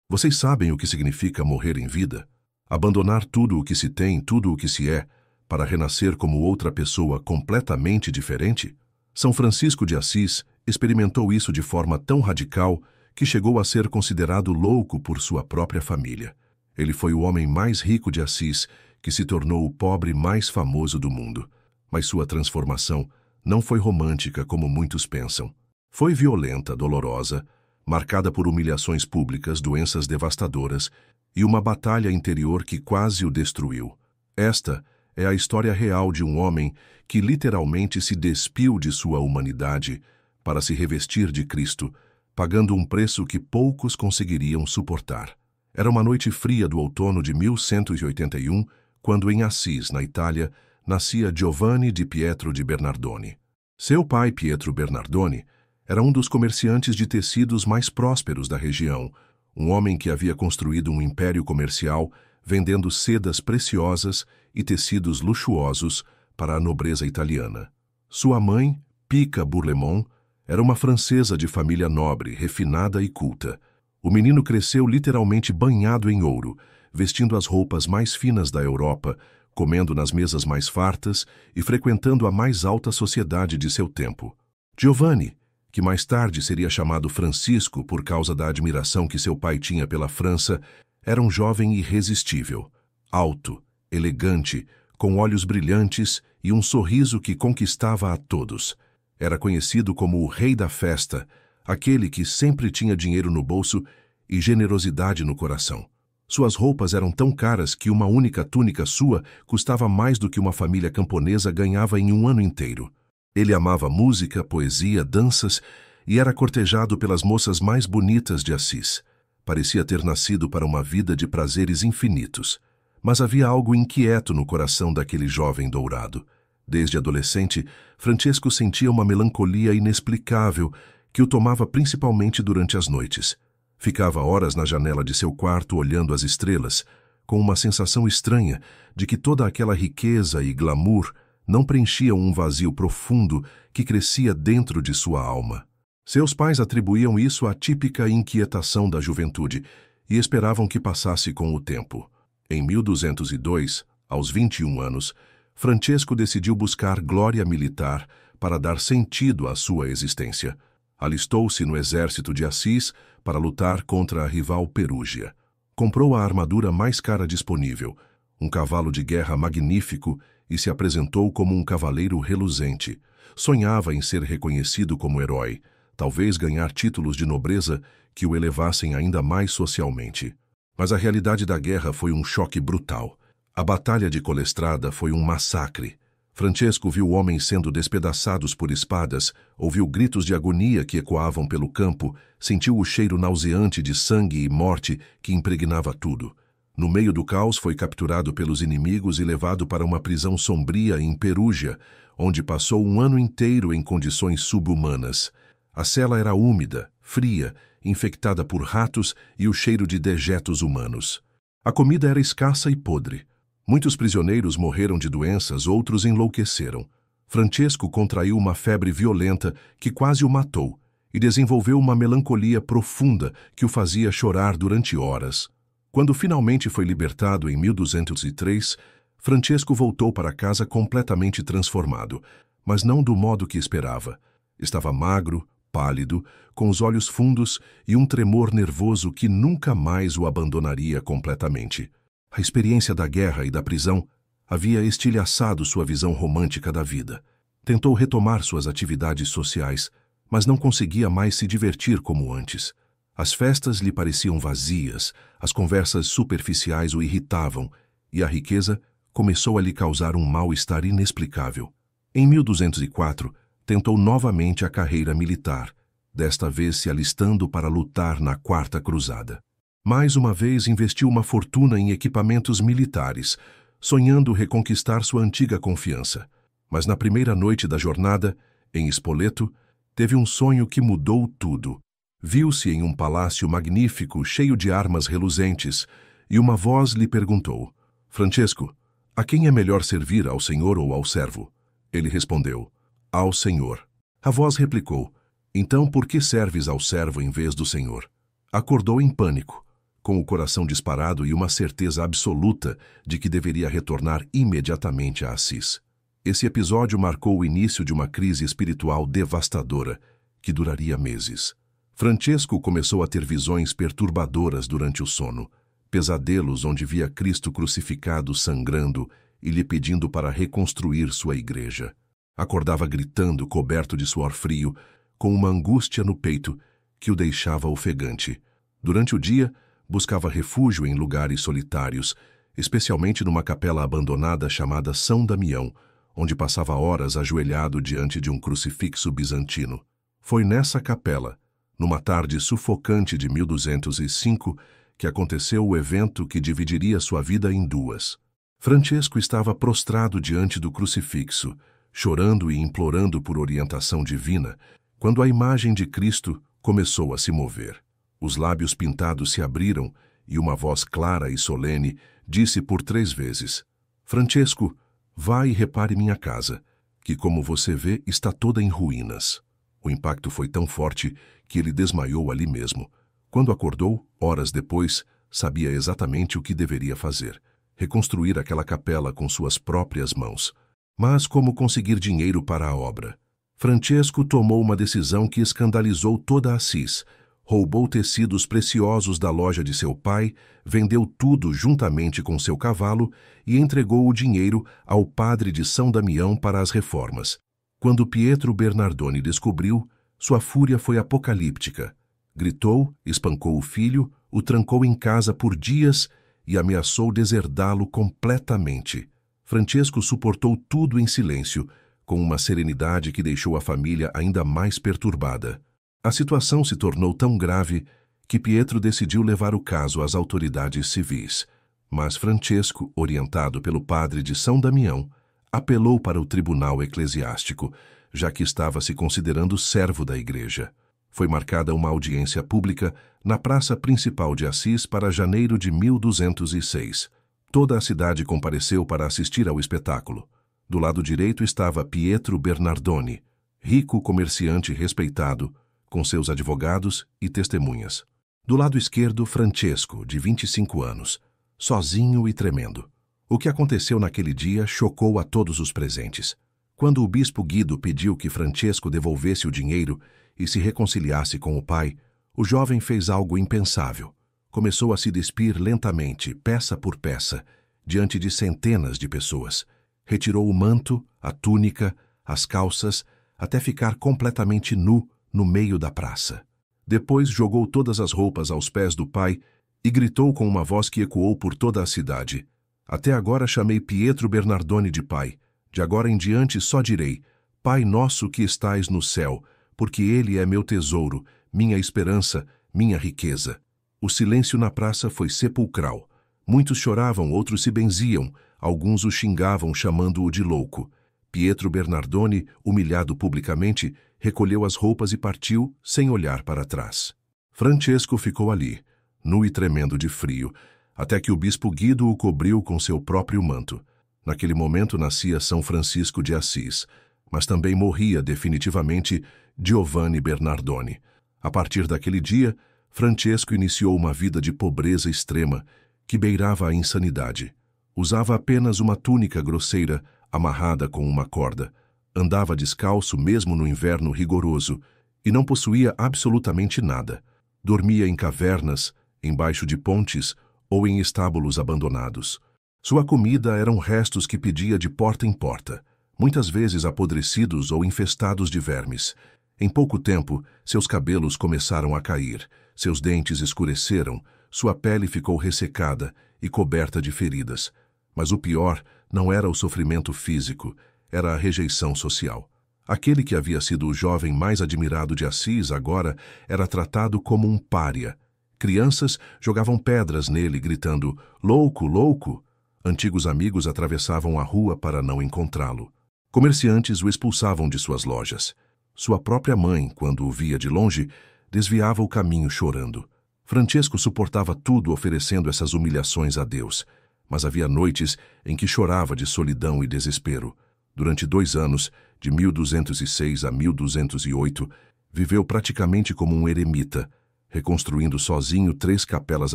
Vocês sabem o que significa morrer em vida? Abandonar tudo o que se tem, tudo o que se é, para renascer como outra pessoa completamente diferente? São Francisco de Assis experimentou isso de forma tão radical que chegou a ser considerado louco por sua própria família. Ele foi o homem mais rico de Assis, que se tornou o pobre mais famoso do mundo. Mas sua transformação não foi romântica como muitos pensam. Foi violenta, dolorosa, marcada por humilhações públicas, doenças devastadoras e uma batalha interior que quase o destruiu. Esta é a história real de um homem que literalmente se despiu de sua humanidade para se revestir de Cristo, pagando um preço que poucos conseguiriam suportar. Era uma noite fria do outono de 1181, quando em Assis, na Itália, nascia Giovanni di Pietro di Bernardone. Seu pai, Pietro Bernardone, era um dos comerciantes de tecidos mais prósperos da região, um homem que havia construído um império comercial vendendo sedas preciosas e tecidos luxuosos para a nobreza italiana. Sua mãe, Pica Bourlemont, era uma francesa de família nobre, refinada e culta. O menino cresceu literalmente banhado em ouro, vestindo as roupas mais finas da Europa, comendo nas mesas mais fartas e frequentando a mais alta sociedade de seu tempo. Giovanni, que mais tarde seria chamado Francisco por causa da admiração que seu pai tinha pela França, era um jovem irresistível, alto, elegante, com olhos brilhantes e um sorriso que conquistava a todos. Era conhecido como o rei da festa, aquele que sempre tinha dinheiro no bolso e generosidade no coração. Suas roupas eram tão caras que uma única túnica sua custava mais do que uma família camponesa ganhava em um ano inteiro. Ele amava música, poesia, danças e era cortejado pelas moças mais bonitas de Assis. Parecia ter nascido para uma vida de prazeres infinitos. Mas havia algo inquieto no coração daquele jovem dourado. Desde adolescente, Francesco sentia uma melancolia inexplicável que o tomava principalmente durante as noites. Ficava horas na janela de seu quarto olhando as estrelas, com uma sensação estranha de que toda aquela riqueza e glamour não preenchiam um vazio profundo que crescia dentro de sua alma. Seus pais atribuíam isso à típica inquietação da juventude e esperavam que passasse com o tempo. Em 1202, aos 21 anos, Francesco decidiu buscar glória militar para dar sentido à sua existência. Alistou-se no exército de Assis para lutar contra a rival Perúgia. Comprou a armadura mais cara disponível, um cavalo de guerra magnífico, e se apresentou como um cavaleiro reluzente. Sonhava em ser reconhecido como herói, talvez ganhar títulos de nobreza que o elevassem ainda mais socialmente. Mas a realidade da guerra foi um choque brutal. A Batalha de Colestrada foi um massacre. Francesco viu homens sendo despedaçados por espadas, ouviu gritos de agonia que ecoavam pelo campo, sentiu o cheiro nauseante de sangue e morte que impregnava tudo. No meio do caos, foi capturado pelos inimigos e levado para uma prisão sombria em Perúgia, onde passou um ano inteiro em condições subhumanas. A cela era úmida, fria, infectada por ratos e o cheiro de dejetos humanos. A comida era escassa e podre. Muitos prisioneiros morreram de doenças, outros enlouqueceram. Francesco contraiu uma febre violenta que quase o matou e desenvolveu uma melancolia profunda que o fazia chorar durante horas. Quando finalmente foi libertado em 1203, Francesco voltou para casa completamente transformado, mas não do modo que esperava. Estava magro, pálido, com os olhos fundos e um tremor nervoso que nunca mais o abandonaria completamente. A experiência da guerra e da prisão havia estilhaçado sua visão romântica da vida. Tentou retomar suas atividades sociais, mas não conseguia mais se divertir como antes. As festas lhe pareciam vazias, as conversas superficiais o irritavam, e a riqueza começou a lhe causar um mal-estar inexplicável. Em 1204, tentou novamente a carreira militar, desta vez se alistando para lutar na Quarta Cruzada. Mais uma vez investiu uma fortuna em equipamentos militares, sonhando reconquistar sua antiga confiança. Mas na primeira noite da jornada, em Spoleto, teve um sonho que mudou tudo. Viu-se em um palácio magnífico, cheio de armas reluzentes, e uma voz lhe perguntou: Francesco, a quem é melhor servir, ao senhor ou ao servo? Ele respondeu: ao senhor. A voz replicou: então por que serves ao servo em vez do senhor? Acordou em pânico. com o coração disparado e uma certeza absoluta de que deveria retornar imediatamente a Assis. Esse episódio marcou o início de uma crise espiritual devastadora, que duraria meses. Francesco começou a ter visões perturbadoras durante o sono, pesadelos onde via Cristo crucificado sangrando e lhe pedindo para reconstruir sua igreja. Acordava gritando, coberto de suor frio, com uma angústia no peito que o deixava ofegante. Durante o dia, buscava refúgio em lugares solitários, especialmente numa capela abandonada chamada São Damião, onde passava horas ajoelhado diante de um crucifixo bizantino. Foi nessa capela, numa tarde sufocante de 1205, que aconteceu o evento que dividiria sua vida em duas. Francesco estava prostrado diante do crucifixo, chorando e implorando por orientação divina, quando a imagem de Cristo começou a se mover. Os lábios pintados se abriram e uma voz clara e solene disse por 3 vezes: Francesco, vá e repare minha casa, que, como você vê, está toda em ruínas. O impacto foi tão forte que ele desmaiou ali mesmo. Quando acordou, horas depois, sabia exatamente o que deveria fazer: reconstruir aquela capela com suas próprias mãos. Mas como conseguir dinheiro para a obra? Francesco tomou uma decisão que escandalizou toda Assis. Roubou tecidos preciosos da loja de seu pai, vendeu tudo juntamente com seu cavalo e entregou o dinheiro ao padre de São Damião para as reformas. Quando Pietro Bernardoni descobriu, sua fúria foi apocalíptica. Gritou, espancou o filho, o trancou em casa por dias e ameaçou deserdá-lo completamente. Francesco suportou tudo em silêncio, com uma serenidade que deixou a família ainda mais perturbada. A situação se tornou tão grave que Pietro decidiu levar o caso às autoridades civis. Mas Francesco, orientado pelo padre de São Damião, apelou para o tribunal eclesiástico, já que estava se considerando servo da igreja. Foi marcada uma audiência pública na praça principal de Assis para janeiro de 1206. Toda a cidade compareceu para assistir ao espetáculo. Do lado direito estava Pietro Bernardoni, rico comerciante respeitado, com seus advogados e testemunhas. Do lado esquerdo, Francesco, de 25 anos, sozinho e tremendo. O que aconteceu naquele dia chocou a todos os presentes. Quando o bispo Guido pediu que Francesco devolvesse o dinheiro e se reconciliasse com o pai, o jovem fez algo impensável. Começou a se despir lentamente, peça por peça, diante de centenas de pessoas. Retirou o manto, a túnica, as calças, até ficar completamente nu no meio da praça. Depois jogou todas as roupas aos pés do pai e gritou com uma voz que ecoou por toda a cidade: Até agora chamei Pietro Bernardoni de pai. De agora em diante só direi: Pai nosso que estais no céu, porque ele é meu tesouro, minha esperança, minha riqueza. O silêncio na praça foi sepulcral. Muitos choravam, outros se benziam, alguns o xingavam chamando-o de louco. Pietro Bernardoni, humilhado publicamente, recolheu as roupas e partiu, sem olhar para trás. Francesco ficou ali, nu e tremendo de frio, até que o bispo Guido o cobriu com seu próprio manto. Naquele momento nascia São Francisco de Assis, mas também morria definitivamente Giovanni Bernardoni. A partir daquele dia, Francesco iniciou uma vida de pobreza extrema, que beirava a insanidade. Usava apenas uma túnica grosseira, amarrada com uma corda. Andava descalço mesmo no inverno rigoroso e não possuía absolutamente nada. Dormia em cavernas, embaixo de pontes ou em estábulos abandonados. Sua comida eram restos que pedia de porta em porta, muitas vezes apodrecidos ou infestados de vermes. Em pouco tempo, seus cabelos começaram a cair, seus dentes escureceram, sua pele ficou ressecada e coberta de feridas. Mas o pior não era o sofrimento físico, era a rejeição social. Aquele que havia sido o jovem mais admirado de Assis agora era tratado como um pária. Crianças jogavam pedras nele, gritando: "Louco, louco!" Antigos amigos atravessavam a rua para não encontrá-lo. Comerciantes o expulsavam de suas lojas. Sua própria mãe, quando o via de longe, desviava o caminho chorando. Francesco suportava tudo oferecendo essas humilhações a Deus, mas havia noites em que chorava de solidão e desespero. Durante 2 anos, de 1206 a 1208, viveu praticamente como um eremita, reconstruindo sozinho 3 capelas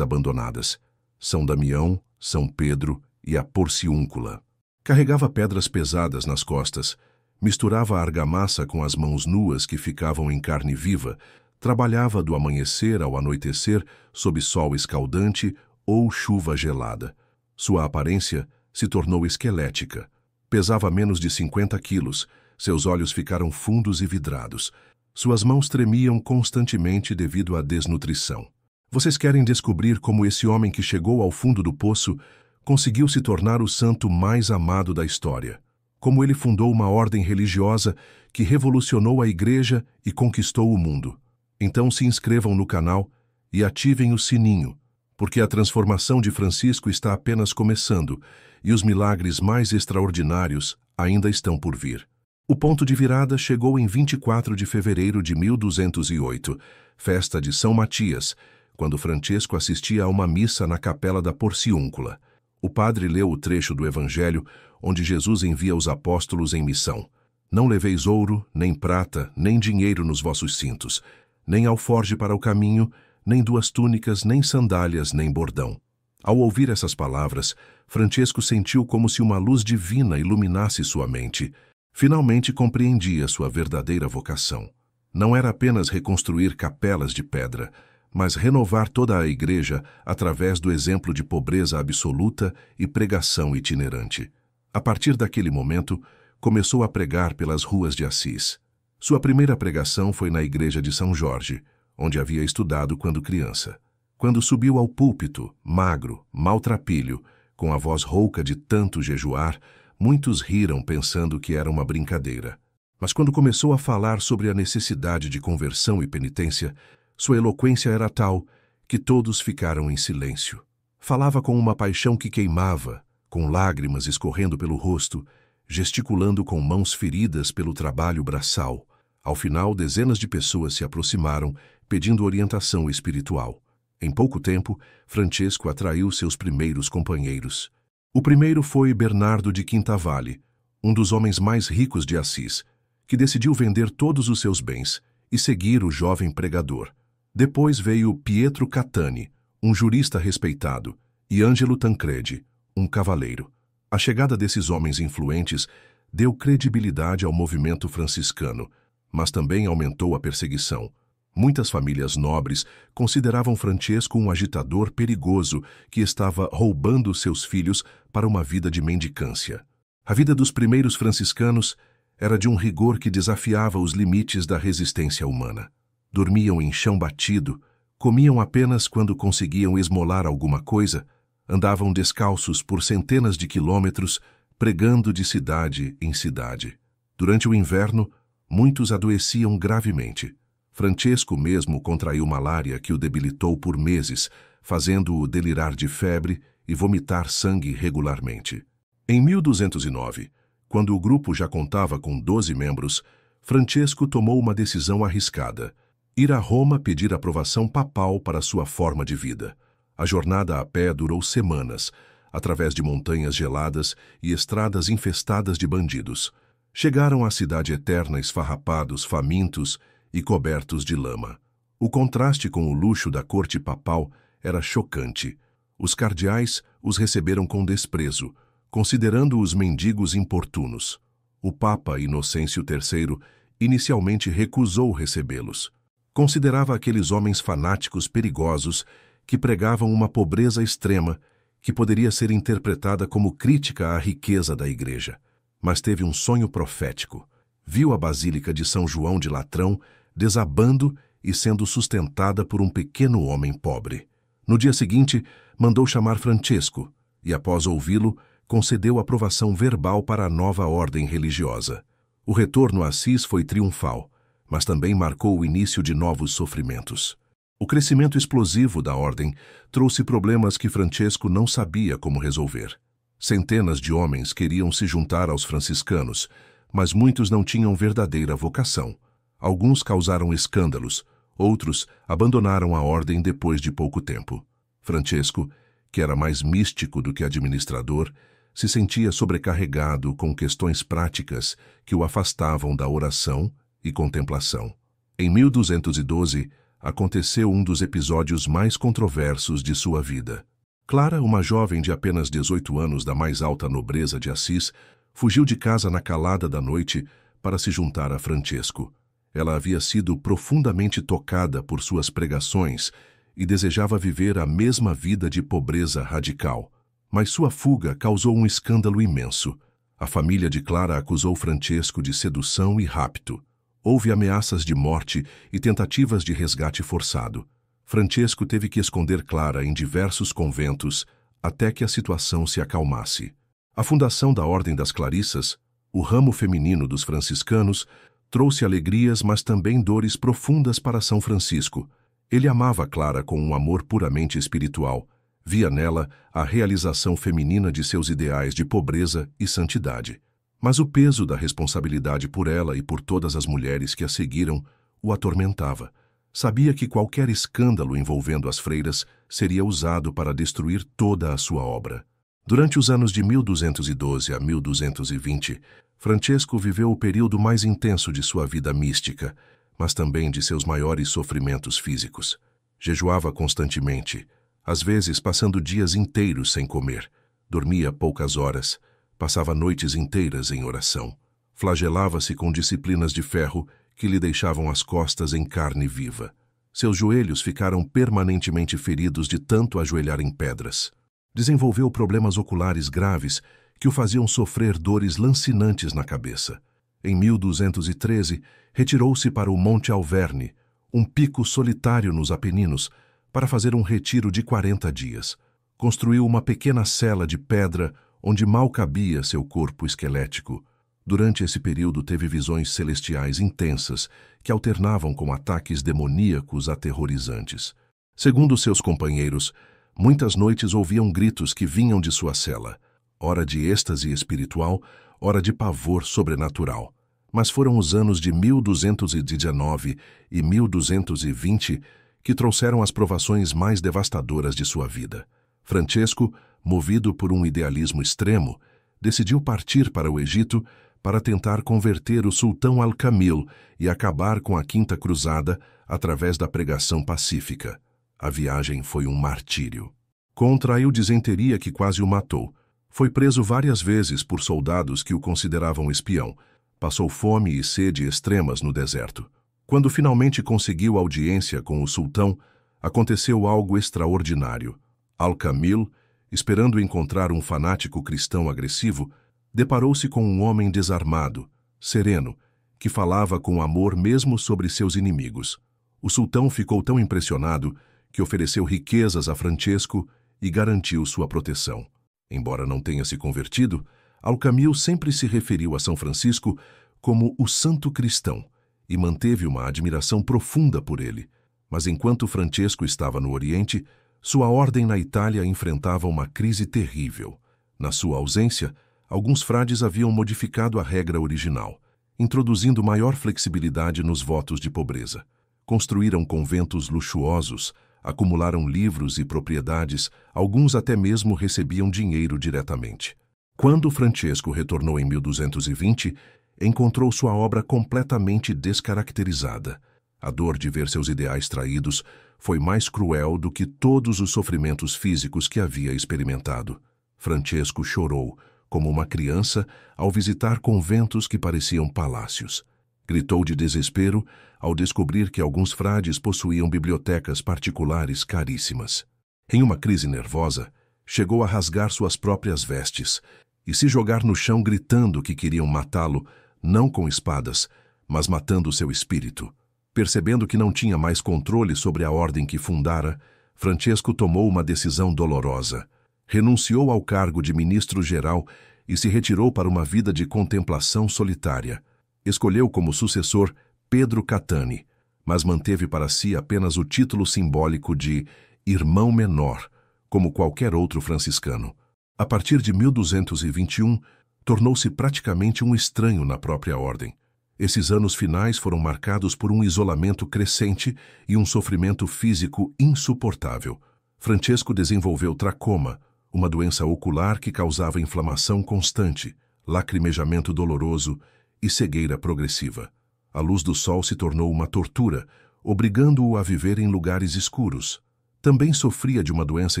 abandonadas: São Damião, São Pedro e a Porciúncula. Carregava pedras pesadas nas costas, misturava a argamassa com as mãos nuas que ficavam em carne viva, trabalhava do amanhecer ao anoitecer sob sol escaldante ou chuva gelada. Sua aparência se tornou esquelética. Pesava menos de 50 quilos, seus olhos ficaram fundos e vidrados. Suas mãos tremiam constantemente devido à desnutrição. Vocês querem descobrir como esse homem que chegou ao fundo do poço conseguiu se tornar o santo mais amado da história? Como ele fundou uma ordem religiosa que revolucionou a igreja e conquistou o mundo? Então se inscrevam no canal e ativem o sininho, porque a transformação de Francisco está apenas começando e os milagres mais extraordinários ainda estão por vir. O ponto de virada chegou em 24 de fevereiro de 1208, festa de São Matias, quando Francesco assistia a uma missa na capela da Porciúncula. O padre leu o trecho do Evangelho onde Jesus envia os apóstolos em missão. Não leveis ouro, nem prata, nem dinheiro nos vossos cintos, nem alforge para o caminho, nem 2 túnicas, nem sandálias, nem bordão. Ao ouvir essas palavras, Francesco sentiu como se uma luz divina iluminasse sua mente. Finalmente compreendia sua verdadeira vocação. Não era apenas reconstruir capelas de pedra, mas renovar toda a igreja através do exemplo de pobreza absoluta e pregação itinerante. A partir daquele momento, começou a pregar pelas ruas de Assis. Sua primeira pregação foi na igreja de São Jorge, onde havia estudado quando criança. Quando subiu ao púlpito, magro, maltrapilho, com a voz rouca de tanto jejuar, muitos riram pensando que era uma brincadeira. Mas quando começou a falar sobre a necessidade de conversão e penitência, sua eloquência era tal que todos ficaram em silêncio. Falava com uma paixão que queimava, com lágrimas escorrendo pelo rosto, gesticulando com mãos feridas pelo trabalho braçal. Ao final, dezenas de pessoas se aproximaram, pedindo orientação espiritual. Em pouco tempo, Francesco atraiu seus primeiros companheiros. O primeiro foi Bernardo de Quintavalle, um dos homens mais ricos de Assis, que decidiu vender todos os seus bens e seguir o jovem pregador. Depois veio Pietro Catani, um jurista respeitado, e Ângelo Tancredi, um cavaleiro. A chegada desses homens influentes deu credibilidade ao movimento franciscano, mas também aumentou a perseguição. Muitas famílias nobres consideravam Francesco um agitador perigoso que estava roubando seus filhos para uma vida de mendicância. A vida dos primeiros franciscanos era de um rigor que desafiava os limites da resistência humana. Dormiam em chão batido, comiam apenas quando conseguiam esmolar alguma coisa, andavam descalços por centenas de quilômetros, pregando de cidade em cidade. Durante o inverno, muitos adoeciam gravemente. Francesco mesmo contraiu malária que o debilitou por meses, fazendo-o delirar de febre e vomitar sangue regularmente. Em 1209, quando o grupo já contava com 12 membros, Francesco tomou uma decisão arriscada: ir a Roma pedir aprovação papal para sua forma de vida. A jornada a pé durou semanas, através de montanhas geladas e estradas infestadas de bandidos. Chegaram à cidade eterna esfarrapados, famintos e cobertos de lama. O contraste com o luxo da corte papal era chocante. Os cardeais os receberam com desprezo, considerando-os mendigos importunos. O Papa Inocêncio III inicialmente recusou recebê-los. Considerava aqueles homens fanáticos perigosos que pregavam uma pobreza extrema que poderia ser interpretada como crítica à riqueza da igreja. Mas teve um sonho profético. Viu a Basílica de São João de Latrão desabando e sendo sustentada por um pequeno homem pobre. No dia seguinte, mandou chamar Francesco e, após ouvi-lo, concedeu aprovação verbal para a nova ordem religiosa. O retorno a Assis foi triunfal, mas também marcou o início de novos sofrimentos. O crescimento explosivo da ordem trouxe problemas que Francesco não sabia como resolver. Centenas de homens queriam se juntar aos franciscanos, mas muitos não tinham verdadeira vocação. Alguns causaram escândalos, outros abandonaram a ordem depois de pouco tempo. Francesco, que era mais místico do que administrador, se sentia sobrecarregado com questões práticas que o afastavam da oração e contemplação. Em 1212, aconteceu um dos episódios mais controversos de sua vida. Clara, uma jovem de apenas 18 anos da mais alta nobreza de Assis, fugiu de casa na calada da noite para se juntar a Francesco. Ela havia sido profundamente tocada por suas pregações e desejava viver a mesma vida de pobreza radical. Mas sua fuga causou um escândalo imenso. A família de Clara acusou Francesco de sedução e rapto. Houve ameaças de morte e tentativas de resgate forçado. Francesco teve que esconder Clara em diversos conventos até que a situação se acalmasse. A fundação da Ordem das Clarissas, o ramo feminino dos franciscanos, trouxe alegrias, mas também dores profundas para São Francisco. Ele amava Clara com um amor puramente espiritual. Via nela a realização feminina de seus ideais de pobreza e santidade. Mas o peso da responsabilidade por ela e por todas as mulheres que a seguiram o atormentava. Sabia que qualquer escândalo envolvendo as freiras seria usado para destruir toda a sua obra. Durante os anos de 1212 a 1220, Francesco viveu o período mais intenso de sua vida mística, mas também de seus maiores sofrimentos físicos. Jejuava constantemente, às vezes passando dias inteiros sem comer. Dormia poucas horas, passava noites inteiras em oração. Flagelava-se com disciplinas de ferro que lhe deixavam as costas em carne viva. Seus joelhos ficaram permanentemente feridos de tanto ajoelhar em pedras. Desenvolveu problemas oculares graves que o faziam sofrer dores lancinantes na cabeça. Em 1213, retirou-se para o Monte Alverne, um pico solitário nos Apeninos, para fazer um retiro de 40 dias. Construiu uma pequena cela de pedra onde mal cabia seu corpo esquelético. Durante esse período teve visões celestiais intensas que alternavam com ataques demoníacos aterrorizantes. Segundo seus companheiros, muitas noites ouviam gritos que vinham de sua cela, ora de êxtase espiritual, ora de pavor sobrenatural. Mas foram os anos de 1219 e 1220 que trouxeram as provações mais devastadoras de sua vida. Francesco, movido por um idealismo extremo, decidiu partir para o Egito para tentar converter o sultão Al-Kamil e acabar com a Quinta Cruzada através da pregação pacífica. A viagem foi um martírio. Contraiu disenteria que quase o matou. Foi preso várias vezes por soldados que o consideravam espião. Passou fome e sede extremas no deserto. Quando finalmente conseguiu audiência com o sultão, aconteceu algo extraordinário. Al-Kamil, esperando encontrar um fanático cristão agressivo, deparou-se com um homem desarmado, sereno, que falava com amor mesmo sobre seus inimigos. O sultão ficou tão impressionado que ofereceu riquezas a Francesco e garantiu sua proteção. Embora não tenha se convertido, Al-Kamil sempre se referiu a São Francisco como o santo cristão e manteve uma admiração profunda por ele. Mas enquanto Francesco estava no Oriente, sua ordem na Itália enfrentava uma crise terrível. Na sua ausência, alguns frades haviam modificado a regra original, introduzindo maior flexibilidade nos votos de pobreza. Construíram conventos luxuosos, acumularam livros e propriedades, alguns até mesmo recebiam dinheiro diretamente. Quando Francesco retornou em 1220, encontrou sua obra completamente descaracterizada. A dor de ver seus ideais traídos foi mais cruel do que todos os sofrimentos físicos que havia experimentado. Francesco chorou, como uma criança, ao visitar conventos que pareciam palácios. Gritou de desespero ao descobrir que alguns frades possuíam bibliotecas particulares caríssimas. Em uma crise nervosa, chegou a rasgar suas próprias vestes e se jogar no chão gritando que queriam matá-lo, não com espadas, mas matando seu espírito. Percebendo que não tinha mais controle sobre a ordem que fundara, Francesco tomou uma decisão dolorosa. Renunciou ao cargo de ministro-geral e se retirou para uma vida de contemplação solitária. Escolheu como sucessor Pedro Catani, mas manteve para si apenas o título simbólico de irmão menor, como qualquer outro franciscano. A partir de 1221, tornou-se praticamente um estranho na própria ordem. Esses anos finais foram marcados por um isolamento crescente e um sofrimento físico insuportável. Francesco desenvolveu tracoma, uma doença ocular que causava inflamação constante, lacrimejamento doloroso e cegueira progressiva. A luz do sol se tornou uma tortura, obrigando-o a viver em lugares escuros. Também sofria de uma doença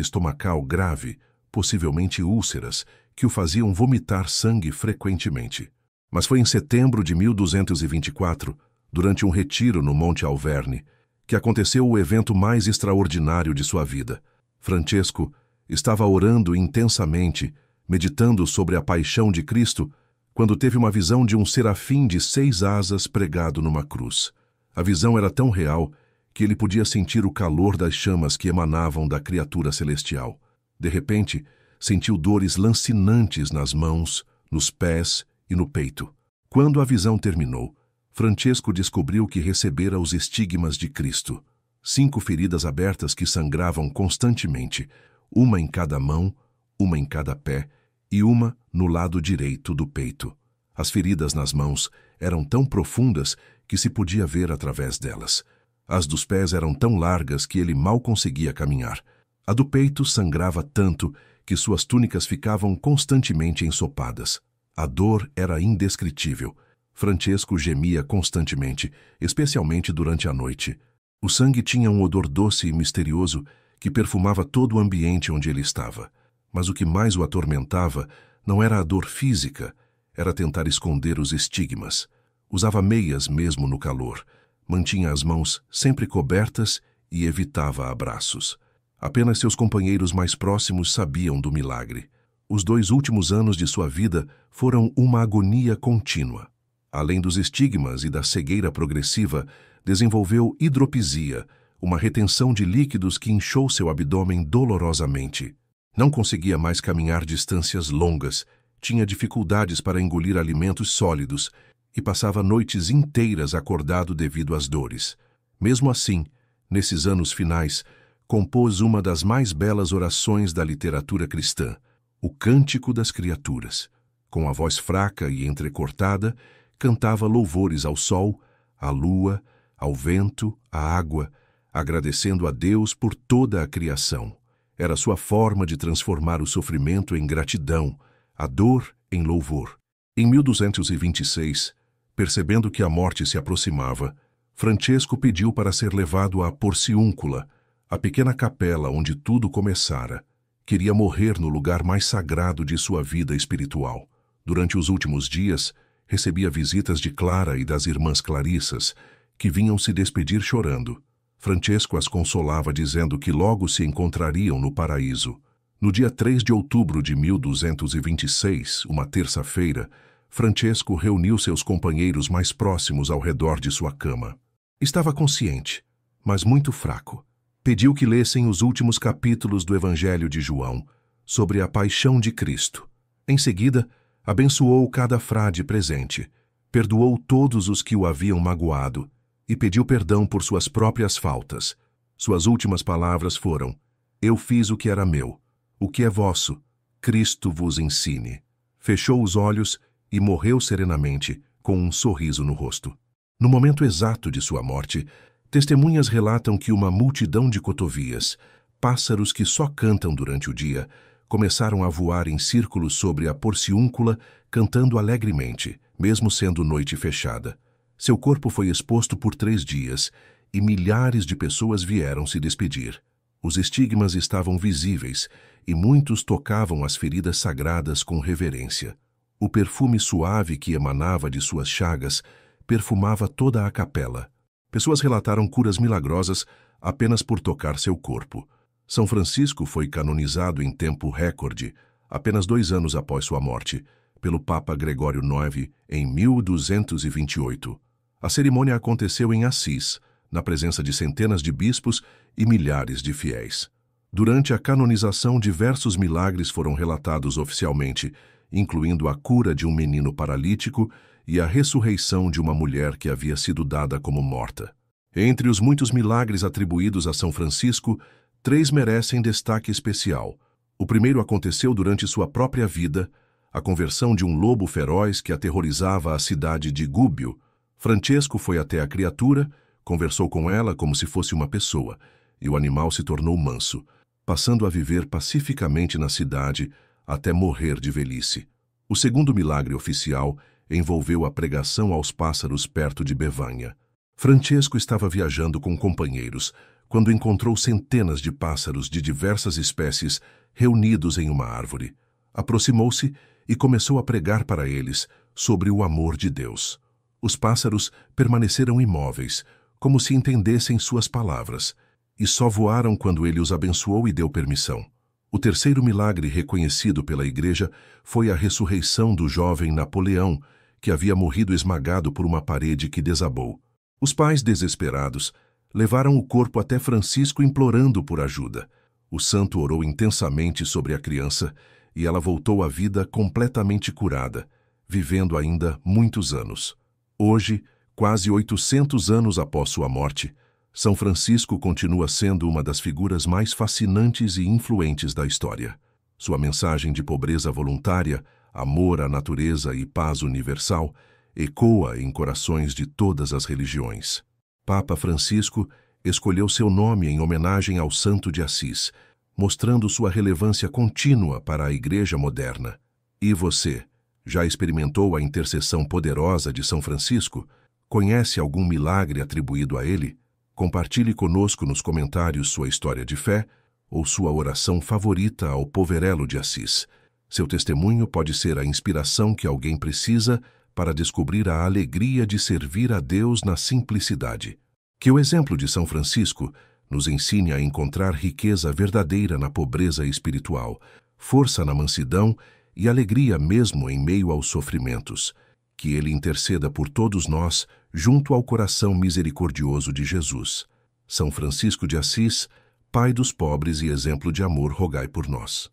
estomacal grave, possivelmente úlceras, que o faziam vomitar sangue frequentemente. Mas foi em setembro de 1224, durante um retiro no Monte Alverne, que aconteceu o evento mais extraordinário de sua vida. Francesco estava orando intensamente, meditando sobre a paixão de Cristo, quando teve uma visão de um serafim de 6 asas pregado numa cruz. A visão era tão real que ele podia sentir o calor das chamas que emanavam da criatura celestial. De repente, sentiu dores lancinantes nas mãos, nos pés e no peito. Quando a visão terminou, Francesco descobriu que recebera os estigmas de Cristo. 5 feridas abertas que sangravam constantemente, uma em cada mão, uma em cada pé e uma no lado direito do peito. As feridas nas mãos eram tão profundas que se podia ver através delas. As dos pés eram tão largas que ele mal conseguia caminhar. A do peito sangrava tanto que suas túnicas ficavam constantemente ensopadas. A dor era indescritível. Francesco gemia constantemente, especialmente durante a noite. O sangue tinha um odor doce e misterioso que perfumava todo o ambiente onde ele estava. Mas o que mais o atormentava não era a dor física, era tentar esconder os estigmas. Usava meias mesmo no calor, mantinha as mãos sempre cobertas e evitava abraços. Apenas seus companheiros mais próximos sabiam do milagre. Os 2 últimos anos de sua vida foram uma agonia contínua. Além dos estigmas e da cegueira progressiva, desenvolveu hidropisia, uma retenção de líquidos que inchou seu abdômen dolorosamente. Não conseguia mais caminhar distâncias longas, tinha dificuldades para engolir alimentos sólidos e passava noites inteiras acordado devido às dores. Mesmo assim, nesses anos finais, compôs uma das mais belas orações da literatura cristã, o Cântico das Criaturas. Com a voz fraca e entrecortada, cantava louvores ao sol, à lua, ao vento, à água, agradecendo a Deus por toda a criação. Era sua forma de transformar o sofrimento em gratidão, a dor em louvor. Em 1226, percebendo que a morte se aproximava, Francesco pediu para ser levado à Porciúncula, a pequena capela onde tudo começara. Queria morrer no lugar mais sagrado de sua vida espiritual. Durante os últimos dias, recebia visitas de Clara e das irmãs Clarissas, que vinham se despedir chorando. Francesco as consolava dizendo que logo se encontrariam no paraíso. No dia 3 de outubro de 1226, uma terça-feira, Francesco reuniu seus companheiros mais próximos ao redor de sua cama. Estava consciente, mas muito fraco. Pediu que lessem os últimos capítulos do Evangelho de João, sobre a paixão de Cristo. Em seguida, abençoou cada frade presente, perdoou todos os que o haviam magoado e pediu perdão por suas próprias faltas. Suas últimas palavras foram: "Eu fiz o que era meu. O que é vosso, Cristo vos ensine." Fechou os olhos e morreu serenamente, com um sorriso no rosto. No momento exato de sua morte, testemunhas relatam que uma multidão de cotovias, pássaros que só cantam durante o dia, começaram a voar em círculos sobre a Porciúncula, cantando alegremente, mesmo sendo noite fechada. Seu corpo foi exposto por 3 dias e milhares de pessoas vieram se despedir. Os estigmas estavam visíveis e muitos tocavam as feridas sagradas com reverência. O perfume suave que emanava de suas chagas perfumava toda a capela. Pessoas relataram curas milagrosas apenas por tocar seu corpo. São Francisco foi canonizado em tempo recorde, apenas 2 anos após sua morte, pelo Papa Gregório IX em 1228. A cerimônia aconteceu em Assis, na presença de centenas de bispos e milhares de fiéis. Durante a canonização, diversos milagres foram relatados oficialmente, incluindo a cura de um menino paralítico e a ressurreição de uma mulher que havia sido dada como morta. Entre os muitos milagres atribuídos a São Francisco, 3 merecem destaque especial. O primeiro aconteceu durante sua própria vida, a conversão de um lobo feroz que aterrorizava a cidade de Gubbio. Francesco foi até a criatura, conversou com ela como se fosse uma pessoa, e o animal se tornou manso, passando a viver pacificamente na cidade até morrer de velhice. O segundo milagre oficial envolveu a pregação aos pássaros perto de Bevanha. Francesco estava viajando com companheiros quando encontrou centenas de pássaros de diversas espécies reunidos em uma árvore. Aproximou-se e começou a pregar para eles sobre o amor de Deus. Os pássaros permaneceram imóveis, como se entendessem suas palavras, e só voaram quando ele os abençoou e deu permissão. O terceiro milagre reconhecido pela Igreja foi a ressurreição do jovem Napoleão, que havia morrido esmagado por uma parede que desabou. Os pais, desesperados, levaram o corpo até Francisco implorando por ajuda. O santo orou intensamente sobre a criança e ela voltou à vida completamente curada, vivendo ainda muitos anos. Hoje, quase 800 anos após sua morte, São Francisco continua sendo uma das figuras mais fascinantes e influentes da história. Sua mensagem de pobreza voluntária, amor à natureza e paz universal ecoa em corações de todas as religiões. Papa Francisco escolheu seu nome em homenagem ao Santo de Assis, mostrando sua relevância contínua para a Igreja moderna. E você, já experimentou a intercessão poderosa de São Francisco? Conhece algum milagre atribuído a ele? Compartilhe conosco nos comentários sua história de fé ou sua oração favorita ao Poverello de Assis. Seu testemunho pode ser a inspiração que alguém precisa para descobrir a alegria de servir a Deus na simplicidade. Que o exemplo de São Francisco nos ensine a encontrar riqueza verdadeira na pobreza espiritual, força na mansidão e alegria mesmo em meio aos sofrimentos. Que ele interceda por todos nós junto ao coração misericordioso de Jesus. São Francisco de Assis, Pai dos pobres e exemplo de amor, rogai por nós.